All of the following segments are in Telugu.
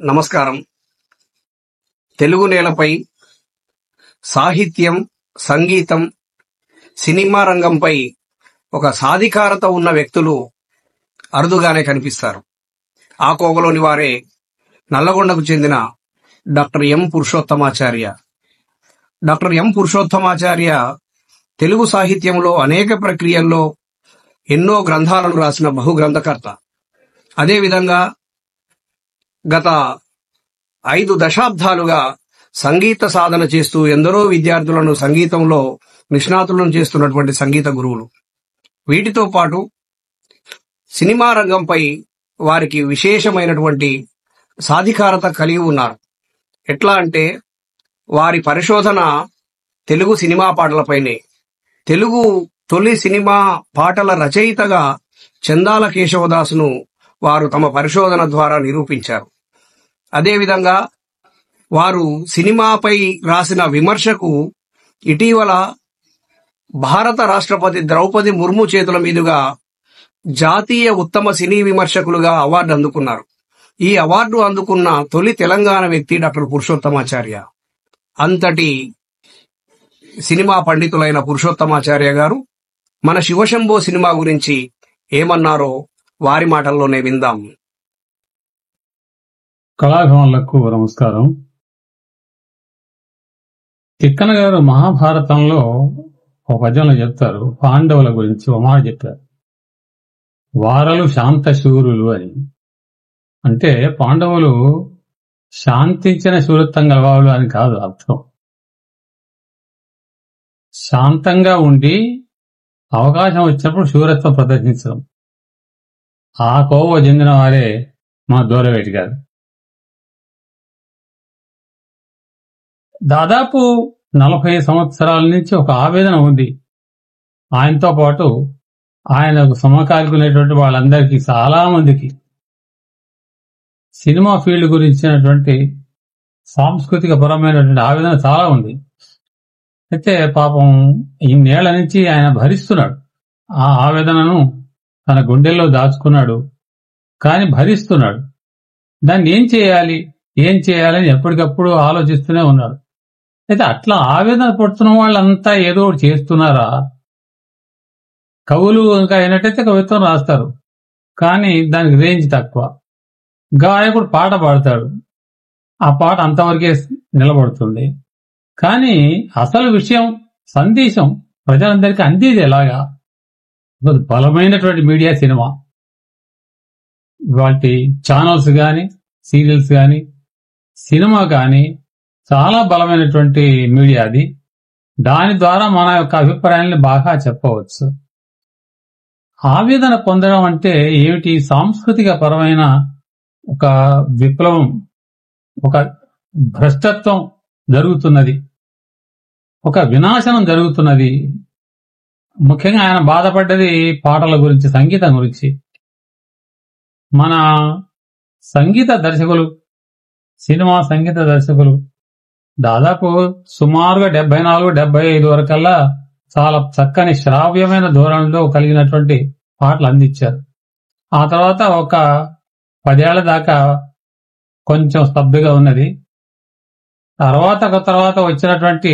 నమస్కారం. తెలుగు నేలపై సాహిత్యం, సంగీతం, సినిమా రంగంపై ఒక సాధికారత ఉన్న వ్యక్తులు అరుదుగానే కనిపిస్తారు. ఆ కోవలోని వారే నల్లగొండకు చెందిన doctor M Purushothamacharya. Doctor M Purushothamacharya Telugu సాహిత్యంలో అనేక ప్రక్రియల్లో ఎన్నో గ్రంథాలను రాసిన బహుగ్రంథకర్త. అదేవిధంగా గత 5 దశాబ్దాలుగా సంగీత సాధన చేస్తూ ఎందరో విద్యార్థులను సంగీతంలో నిష్ణాతులను చేస్తున్నటువంటి సంగీత గురువులు. వీటితో పాటు సినిమా రంగంపై వారికి విశేషమైనటువంటి సాధికారత కలిగి ఉన్నారు. ఎట్లా అంటే వారి పరిశోధన తెలుగు సినిమా పాటలపైనే. తెలుగు తొలి సినిమా పాటల రచయితగా చందాల కేశవదాసును వారు తమ పరిశోధన ద్వారా నిరూపించారు. అదేవిధంగా వారు సినిమాపై రాసిన విమర్శకు ఇటీవల భారత రాష్ట్రపతి ద్రౌపది ముర్ము చేతుల మీదుగా జాతీయ ఉత్తమ సినీ విమర్శకులుగా అవార్డు అందుకున్నారు. ఈ అవార్డు అందుకున్న తొలి తెలంగాణ వ్యక్తి డాక్టర్ పురుషోత్తమాచార్య. అంతటి సినిమా పండితులైన పురుషోత్తమాచార్య గారు మన శివశంభో సినిమా గురించి ఏమన్నారో వారి మాటల్లోనే విందాం. కళాభిమానులకు నమస్కారం. తిక్కన గారు మహాభారతంలో ఒక పద్యంలో చెప్తారు, పాండవుల గురించి ఒక మాట చెప్పారు, వారలు శాంత శూరులు అని. అంటే పాండవులు శాంతించిన శూరత్వం గలవాళ్ళు అని కాదు అర్థం. శాంతంగా ఉండి అవకాశం వచ్చినప్పుడు శూరత్వం ప్రదర్శించడం. ఆ కోవ చెందిన వారే మా దూరవేటి గారు. దాదాపు 40 సంవత్సరాల నుంచి ఒక ఆవేదన ఉంది. ఆయనతో పాటు ఆయనకు సమకాలికునేటువంటి వాళ్ళందరికీ, చాలా మందికి సినిమా ఫీల్డ్ గురించినటువంటి సాంస్కృతిక పరమైనటువంటి ఆవేదన చాలా ఉంది. అయితే పాపం ఇన్నేళ్ల నుంచి ఆయన భరిస్తున్నాడు. ఆ ఆవేదనను తన గుండెల్లో దాచుకున్నాడు, కానీ భరిస్తున్నాడు. దాన్ని ఏం చేయాలని ఎప్పటికప్పుడు ఆలోచిస్తూనే ఉన్నాడు. అయితే అట్లా ఆవేదన పడుతున్న వాళ్ళంతా ఏదో ఒకటి చేస్తున్నారా? కవులు ఇంకా అయినట్టయితే కవిత్వం రాస్తారు, కానీ దానికి రేంజ్ తక్కువ. గాయకుడు పాట పాడతాడు, ఆ పాట అంతవరకే నిలబడుతుంది. కానీ అసలు విషయం, సందేశం ప్రజలందరికీ అందేది ఎలాగా? బలమైనటువంటి మీడియా సినిమా, వాటి ఛానల్స్ కానీ, సీరియల్స్ కానీ, సినిమా కానీ చాలా బలమైనటువంటి మీడియా అది. దాని ద్వారా మన యొక్క అభిప్రాయాన్ని బాగా చెప్పవచ్చు. ఆవేదన పొందడం అంటే ఏమిటి? సాంస్కృతిక పరమైన ఒక విప్లవం, ఒక భ్రష్టత్వం జరుగుతున్నది, ఒక వినాశనం జరుగుతున్నది. ముఖ్యంగా ఆయన బాధపడ్డది పాటల గురించి, సంగీతం గురించి. మన సంగీత దర్శకులు, సినిమా సంగీత దర్శకులు దాదాపు సుమారుగా 74-75 వరకల్లా చాలా చక్కని శ్రావ్యమైన ధోరణిలో కలిగినటువంటి పాటలు అందించారు. ఆ తర్వాత ఒక 10 ఏళ్ల దాకా కొంచెం స్తబ్దుగా ఉన్నది. తర్వాత వచ్చినటువంటి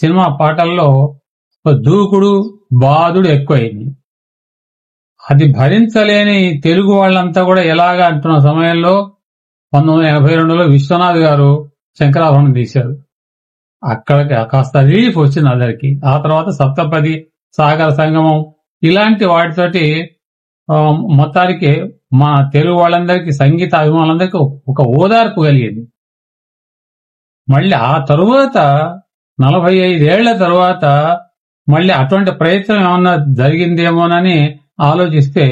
సినిమా పాటల్లో దూకుడు, బాదుడు ఎక్కువైంది. అది భరించలేని తెలుగు వాళ్ళంతా కూడా ఎలాగా అంటున్న సమయంలో 1982లో విశ్వనాథ్ గారు శంకరాభరణం తీశారు. అక్కడికి కాస్త రిలీఫ్ వచ్చింది అందరికి. ఆ తర్వాత సప్తపది, సాగర సంగమం ఇలాంటి వాటితోటి మొత్తానికి మా తెలుగు వాళ్ళందరికీ, సంగీత అభిమానులందరికీ ఒక ఓదార్పు కలిగింది. మళ్ళీ ఆ తరువాత 45 ఏళ్ల తరువాత మళ్ళీ అటువంటి ప్రయత్నం ఏమన్నా జరిగిందేమోనని ఆలోచిస్తే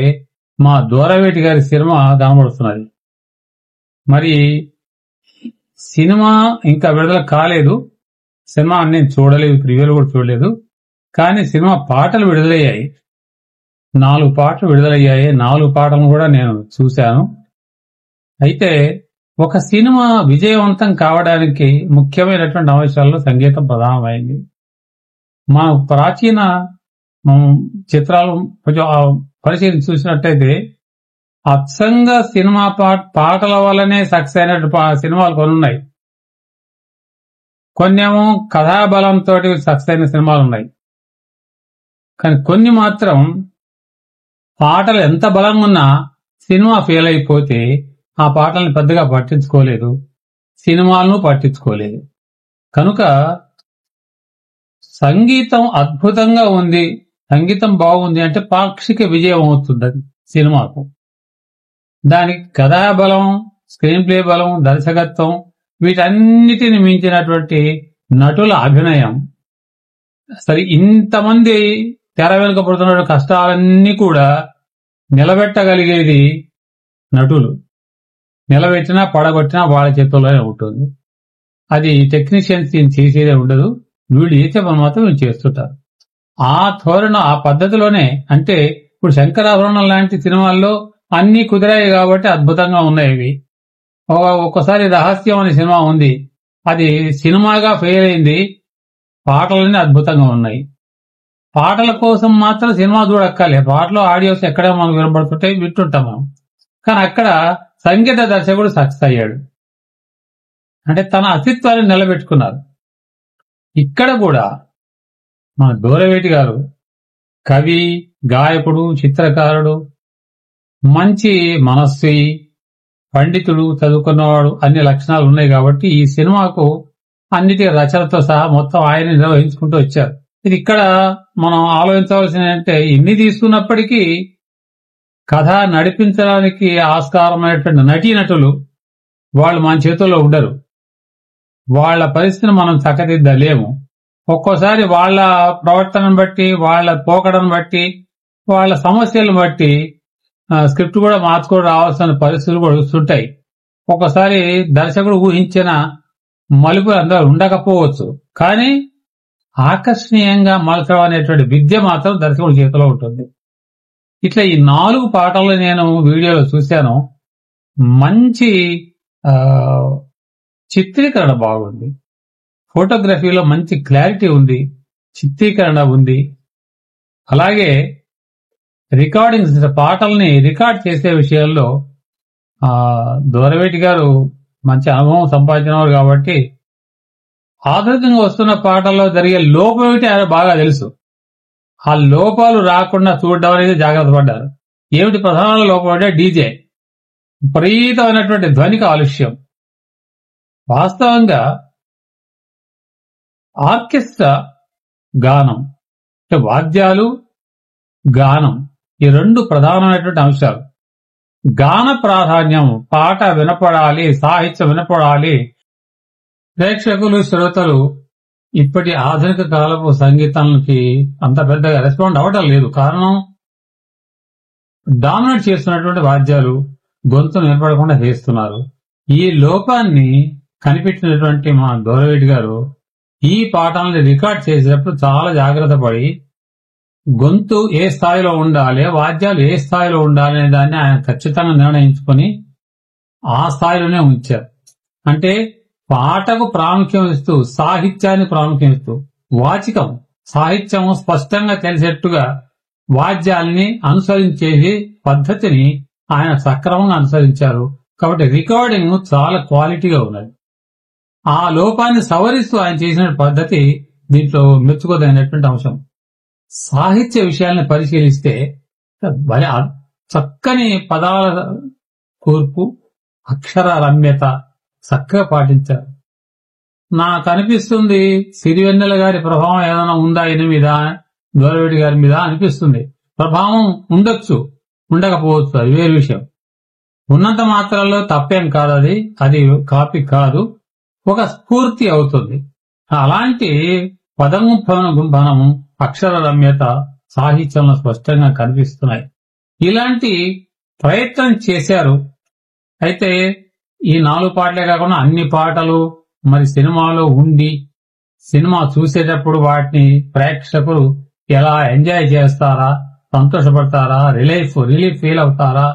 మా దూరవేటి గారి సినిమా కనబడుతున్నది. మరి సినిమా ఇంకా విడుదల కాలేదు, సినిమా నేను చూడలేదు, ప్రివ్యూలు కూడా చూడలేదు. కానీ సినిమా పాటలు విడుదలయ్యాయి, 4 పాటలు విడుదలయ్యాయి. 4 పాటలను కూడా నేను చూశాను. అయితే ఒక సినిమా విజయవంతం కావడానికి ముఖ్యమైనటువంటి అంశాల్లో సంగీతం ప్రధానమైంది. మన ప్రాచీన చిత్రాలు కొంచెం పరిశీలించి చూసినట్టయితే అచ్చంగా సినిమా పాటల వల్లనే సక్సెస్ అయినట్టు సినిమాలు కొన్ని ఉన్నాయి. కొన్నేమో కథాబలంతో సక్సెస్ అయిన సినిమాలు ఉన్నాయి. కానీ కొన్ని మాత్రం పాటలు ఎంత బలంగా ఉన్నా సినిమా ఫెయిల్ అయిపోతే ఆ పాటల్ని పెద్దగా పట్టించుకోలేదు, సినిమాలను పట్టించుకోలేదు. కనుక సంగీతం అద్భుతంగా ఉంది, సంగీతం బాగుంది అంటే పాక్షిక విజయం అవుతుంది సినిమాకు. దానికి కథాబలం, స్క్రీన్ ప్లే బలం, దర్శకత్వం వీటన్నిటిని మించినటువంటి నటుల అభినయం. సరే, ఇంతమంది తెర వెనుక పడుతున్న కష్టాలన్నీ కూడా నిలబెట్టగలిగేది నటులు. నిలబెట్టినా పడగొట్టినా వాళ్ళ చేతుల్లోనే ఉంటుంది. అది టెక్నీషియన్స్ చేసేదే ఉండదు, వీళ్ళు చేసే పని మాత్రం వీళ్ళు చేస్తుంటారు. ఆ ధోరణ, ఆ పద్ధతిలోనే. అంటే ఇప్పుడు శంకరాభరణం లాంటి సినిమాల్లో అన్ని కుదిరాయి కాబట్టి అద్భుతంగా ఉన్నాయి అవి. ఒక్కసారి రహస్యం అనే సినిమా ఉంది, అది సినిమాగా ఫెయిల్ అయింది, పాటలన్నీ అద్భుతంగా ఉన్నాయి. పాటల కోసం మాత్రం సినిమా చూడక్కర్లే, పాటలు ఆడియోస్ ఎక్కడే మనకు వినబడుతుంటాయి, వింటుంటాం మనం. కానీ అక్కడ సంగీత దర్శకుడు సక్సెస్ అయ్యాడు, అంటే తన అస్తిత్వాన్ని నిలబెట్టుకున్నారు. ఇక్కడ కూడా మన దూరవేటి గారు కవి, గాయకుడు, చిత్రకారుడు, మంచి మనస్వి, పండితుడు, చదువుకున్నవాడు, అన్ని లక్షణాలు ఉన్నాయి కాబట్టి ఈ సినిమాకు అన్నిటి రచనతో సహా మొత్తం ఆయన నిర్వహించుకుంటూ వచ్చారు. ఇది ఇక్కడ మనం ఆలోచించవలసిన అంటే, ఇన్ని తీసుకున్నప్పటికీ కథ నడిపించడానికి ఆస్కారమైనటువంటి నటీనటులు వాళ్ళు మన చేతుల్లో ఉండరు. వాళ్ళ పరిస్థితిని మనం చక్కదిద్దలేము. ఒక్కోసారి వాళ్ళ ప్రవర్తనను బట్టి, వాళ్ళ పోకడను బట్టి, వాళ్ళ సమస్యలను బట్టి స్క్రిప్ట్ కూడా మార్చుకొని రావాల్సిన పరిస్థితులు కూడా వస్తుంటాయి. ఒక్కోసారి దర్శకుడు ఊహించిన మలుపులు అందరూ ఉండకపోవచ్చు, కానీ ఆకర్షణీయంగా మలచడం అనేటువంటి విద్య మాత్రం దర్శకుడి చేతిలో ఉంటుంది. ఇట్లా ఈ 4 పాటలు నేను వీడియోలో చూశాను. మంచి చిత్రీకరణ బాగుంది, ఫోటోగ్రఫీలో మంచి క్లారిటీ ఉంది, చిత్రీకరణ ఉంది. అలాగే రికార్డింగ్స్, పాటల్ని రికార్డ్ చేసే విషయాల్లో దూరవేటి గారు మంచి అనుభవం సంపాదించినవారు కాబట్టి ఆధునికంగా వస్తున్న పాటల్లో జరిగే లోపం ఏమిటి ఆయన బాగా తెలుసు. ఆ లోపాలు రాకుండా చూడడం అనేది జాగ్రత్త పడ్డారు. ఏమిటి ప్రధాన లోపం అంటే డీజే, విపరీతమైనటువంటి ధ్వని కాలుష్యం. వాస్తవంగా ఆర్కెస్ట్రా గానం అంటే వాద్యాలు, గానం ఈ 2 ప్రధానమైనటువంటి అంశాలు. గాన ప్రాధాన్యం, పాట వినపడాలి, సాహిత్యం వినపడాలి. ప్రేక్షకులు, శ్రోతలు ఇప్పటి ఆధునిక కాలపు సంగీతానికి అంత పెద్దగా రెస్పాండ్ అవ్వడం లేదు. కారణం డామినేట్ చేస్తున్నటువంటి వాద్యాలు గొంతు నిలబడకుండా చేస్తున్నారు. ఈ లోపాన్ని కనిపెట్టినటువంటి మా దూరవేటి గారు ఈ పాటల్ని రికార్డ్ చేసేటప్పుడు చాలా జాగ్రత్త పడి గొంతు ఏ స్థాయిలో ఉండాలి, వాద్యాలు ఏ స్థాయిలో ఉండాలి అనే దాన్ని ఆయన ఖచ్చితంగా నిర్ణయించుకొని ఆ స్థాయిలోనే ఉంచారు. అంటే పాటకు ప్రాముఖ్యం ఇస్తూ, సాహిత్యాన్ని ప్రాముఖ్యం ఇస్తూ, వాచికం సాహిత్యం స్పష్టంగా తెలిసేట్టుగా వాద్యాల్ని అనుసరించేది పద్ధతిని ఆయన సక్రమంగా అనుసరించారు. కాబట్టి రికార్డింగ్ చాలా క్వాలిటీగా ఉన్నది. ఆ లోపాన్ని సవరిస్తూ ఆయన చేసిన పద్ధతి దీంట్లో మెచ్చుకోదగినటువంటి అంశం. సాహిత్య విషయాలను పరిశీలిస్తే చక్కని పదాల కూర్పు, అక్షర రమ్యత చక్కగా పాటించారు. నాకు అనిపిస్తుంది సిరివెన్నెల గారి ప్రభావం ఏదైనా ఉందా ఈయన మీద, దూరవేటి గారి మీద అనిపిస్తుంది. ప్రభావం ఉండొచ్చు, ఉండకపోవచ్చు, అది వేరే విషయం. ఉన్నంత మాత్రాల్లో తప్పేం కాదు, అది కాపీ కాదు, ఒక స్ఫూర్తి అవుతుంది. అలాంటి పదగుంభనం, అక్షర రమ్యత సాహిత్యంలో స్పష్టంగా కనిపిస్తున్నాయి. ఇలాంటి ప్రయత్నం చేశారు. అయితే ఈ 4 పాటలే కాకుండా అన్ని పాటలు మరి సినిమాలో ఉండి సినిమా చూసేటప్పుడు వాటిని ప్రేక్షకులు ఎలా ఎంజాయ్ చేస్తారా, సంతోషపడతారా, రిలీఫ్ ఫీల్ అవుతారా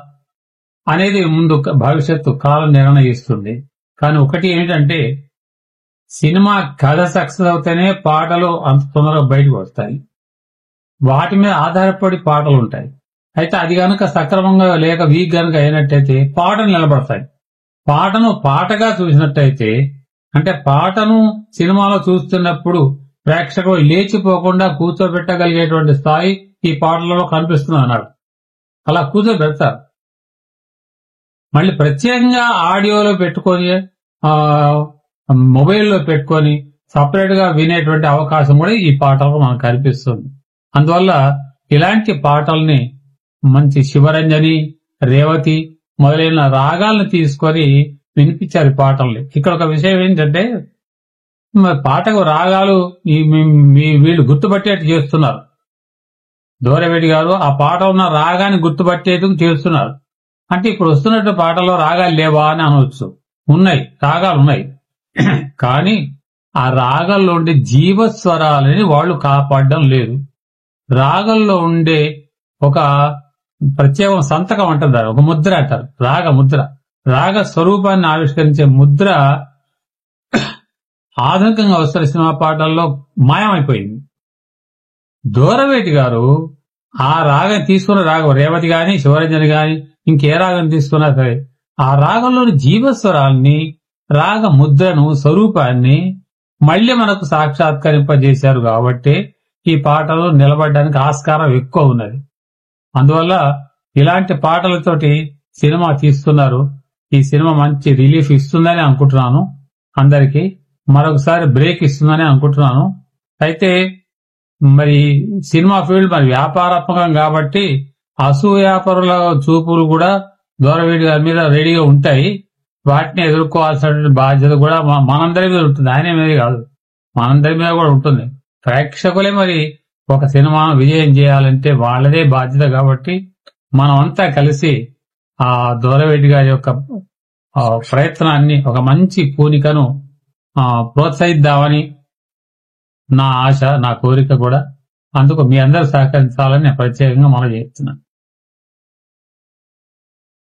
అనేది ముందు భవిష్యత్తు కాలం నిర్ణయిస్తుంది. కానీ ఒకటి ఏంటంటే, సినిమా కథ సక్సెస్ అవుతేనే పాటలు అంత తొందరగా బయటకు వస్తాయి. వాటి మీద ఆధారపడి పాటలు ఉంటాయి. అయితే అది గనక సక్రమంగా లేక వీక్ గనక అయినట్టయితే పాటలు నిలబడతాయి. పాటను పాటగా చూసినట్టయితే, అంటే పాటను సినిమాలో చూస్తున్నప్పుడు ప్రేక్షకులు లేచిపోకుండా కూర్చోబెట్టగలిగేటువంటి స్థాయి ఈ పాటలలో కనిపిస్తుంది అన్నాడు. అలా కూర్చోబెడతారు. మళ్ళీ ప్రత్యేకంగా ఆడియోలో పెట్టుకొని మొబైల్లో పెట్టుకొని సపరేట్ గా వినేటువంటి అవకాశం కూడా ఈ పాటలకు మనకు కనిపిస్తుంది. అందువల్ల ఇలాంటి పాటల్ని మంచి శివరంజని, రేవతి మొదలైన రాగాలను తీసుకొని వినిపించారు ఈ పాటల్ని. ఇక్కడ ఒక విషయం ఏంటంటే, పాటకు రాగాలు వీళ్ళు గుర్తుపట్టేట్టు చేస్తున్నారు. దూరవేడి గారు ఆ పాట ఉన్న రాగాన్ని గుర్తుపట్టేందుకు చేస్తున్నారు. అంటే ఇప్పుడు వస్తున్నట్టు పాటలో రాగాలు లేవా అని అనవచ్చు. ఉన్నాయి, రాగాలు ఉన్నాయి. కానీ ఆ రాగంలో ఉండే జీవస్వరాలని వాళ్ళు కాపాడడం లేదు. రాగంలో ఉండే ఒక ప్రత్యేక సంతకం అంటారు, ఒక ముద్ర అంటారు, రాగ ముద్ర. రాగ స్వరూపాన్ని ఆవిష్కరించే ముద్ర ఆధునికంగా వస్తున్న సినిమా పాటల్లో మాయమైపోయింది. దూరవేటి గారు ఆ రాగం తీసుకున్న రాగం, రేవతి గాని శివరంజని గాని ఇంకే రాగం తీసుకున్నా సరే, ఆ రాగంలోని జీవస్వరాల్ని, రాగ ముద్రను, స్వరూపాన్ని మళ్లీ మనకు సాక్షాత్కరింపజేశారు. కాబట్టి ఈ పాటలు నిలబడడానికి ఆస్కారం ఎక్కువ ఉన్నది. అందువల్ల ఇలాంటి పాటలతోటి సినిమా తీస్తున్నారు. ఈ సినిమా మంచి రిలీఫ్ ఇస్తుందని అనుకుంటున్నాను. అందరికీ మరొకసారి బ్రేక్ ఇస్తుందని అనుకుంటున్నాను. అయితే మరి సినిమా ఫీల్డ్ మరి వ్యాపారాత్మకం కాబట్టి అసూయాపరుల చూపులు కూడా దూరవేడి గారి మీద రెడీగా ఉంటాయి. వాటిని ఎదుర్కోవాల్సిన బాధ్యత కూడా మనందరి మీద ఉంటుంది. ఆయన మీద కాదు, మనందరి మీద కూడా ఉంటుంది. ప్రేక్షకులే మరి ఒక సినిమాను విజయం చేయాలంటే వాళ్ళదే బాధ్యత. కాబట్టి మనం అంతా కలిసి ఆ దూరవేడి గారి యొక్క ప్రయత్నాన్ని, ఒక మంచి పూనికను ప్రోత్సహిద్దామని నా ఆశ, నా కోరిక కూడా. అందుకు మీ అందరూ సహకరించాలని నేను ప్రత్యేకంగా మనం చేస్తున్నాను.